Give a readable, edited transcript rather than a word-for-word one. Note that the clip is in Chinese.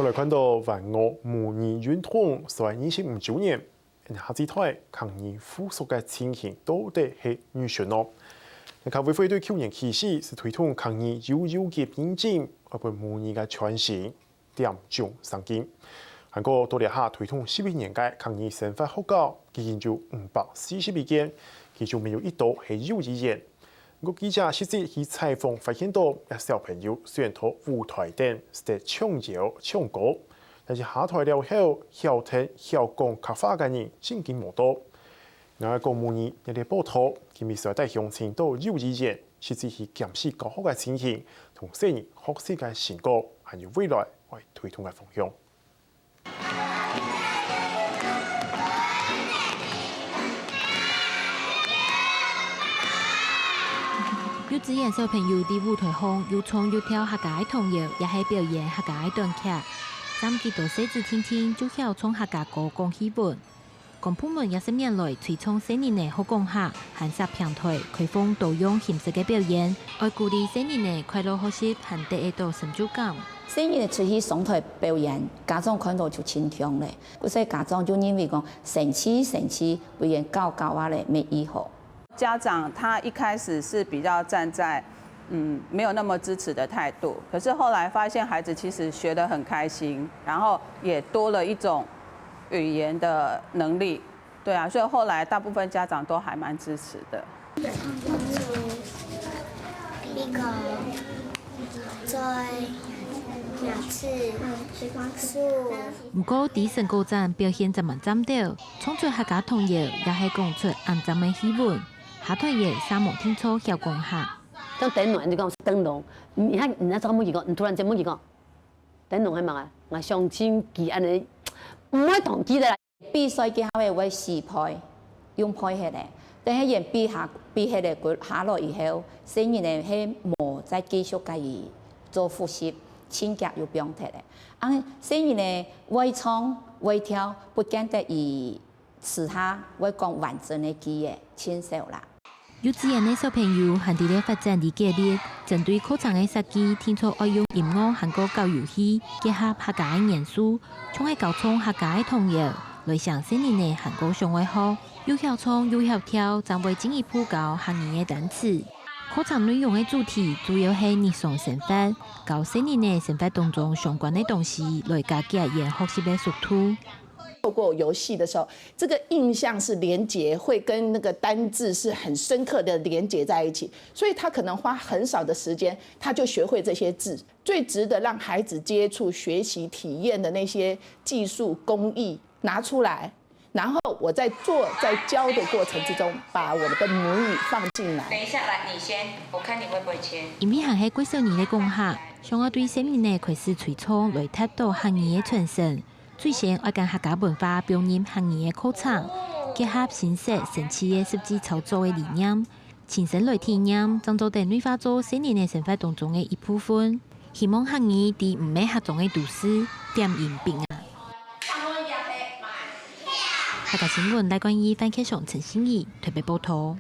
过来看到万恶模拟运动在25周年，下子台抗议附属嘅情形到底係如何呢？客委會對去年開始是推動抗議悠悠嘅邊境，而被模擬嘅傳承點鐘上進。韓國多年下推動11年嘅抗議司法學校，已經有542件，其中沒有一度係有意言。我記者實際去採訪發現到，小朋友雖然到舞台頂是在唱謠唱歌，但是下台了後，曉聽曉講客話嘅人真經無多。另外個模擬一啲報道，佢咪上帶鄉親到有意言，實際去檢視教學嘅情形，同細人學習嘅成果，還有未來為推動嘅方向。幼稚園小朋友喺舞台上又唱又跳客家童謠，也係表演客家短劇。站幾多細子聽聽就曉唱客家歌講戲文。公部門20年來推崇細年嘅學講客，韓式平台開放多樣形式嘅表演，愛鼓勵細年嘅快樂學習，和得到成就感。細年出去上台表演，家長看到就親香咧，所以家長就認為講神奇，表演高啊咧，沒以後。家長他一開始是比較站在沒有那麼支持的態度，可是後來發現孩子其實學得很開心，然後也多了一種語言的能力，對啊，所以後來大部分家長都還蠻支持的。一個在兩次樹。不過喺成果展表現怎麼站到，創作客家童謠也係講出安怎嘅戲文。下台嘢三毛聽錯曉講客。當燈籠，你講燈籠，你看人家怎麼講？你突然間冇講燈籠係嘛？我相信佢安尼唔會同佢啦。比賽嘅後係會試配，用配起來，但係人比起來佢下落以後，細年咧係冇再繼續介意做複習，親腳又變體咧。細年咧會唱會跳，不見得以其他會講完整嘅記憶親手啦。幼稚園嘅小朋友喺啲咧發展理解力，針對課程嘅設計，聽錯愛用音樂韓國教遊戲，結合客家嘅元素，從係教創客家嘅童謠，來上細年嘅韓國上外學，又曉唱又曉跳，將會進一步教客語嘅單詞。課程內容嘅主題主要係日常生活，教細年嘅生活當中相關嘅東西，來加強研學習嘅速度。透過遊戲的時候，這個印象是連結，會跟那個單字是很深刻的連結在一起，所以他可能花很少的時間，他就學會這些字。最值得讓孩子接觸、學習、體驗的那些技術工藝拿出來，然後我在教的過程之中，把我的母語放進來。等一下，來你先，我看你會不會簽。因為係喺幾少年嘅講客，想要對細年嘅開始推崇來達到客語嘅傳承。最先愛將客家文化表現客語嘅課程，結合新式神奇嘅實際操作嘅理念，親身來體驗，將做地內化做細年嘅生活當中嘅一部分。希望客語喺唔係客中嘅都市點應平安。客家新聞賴冠義、范啟雄、陳欣怡台北報道。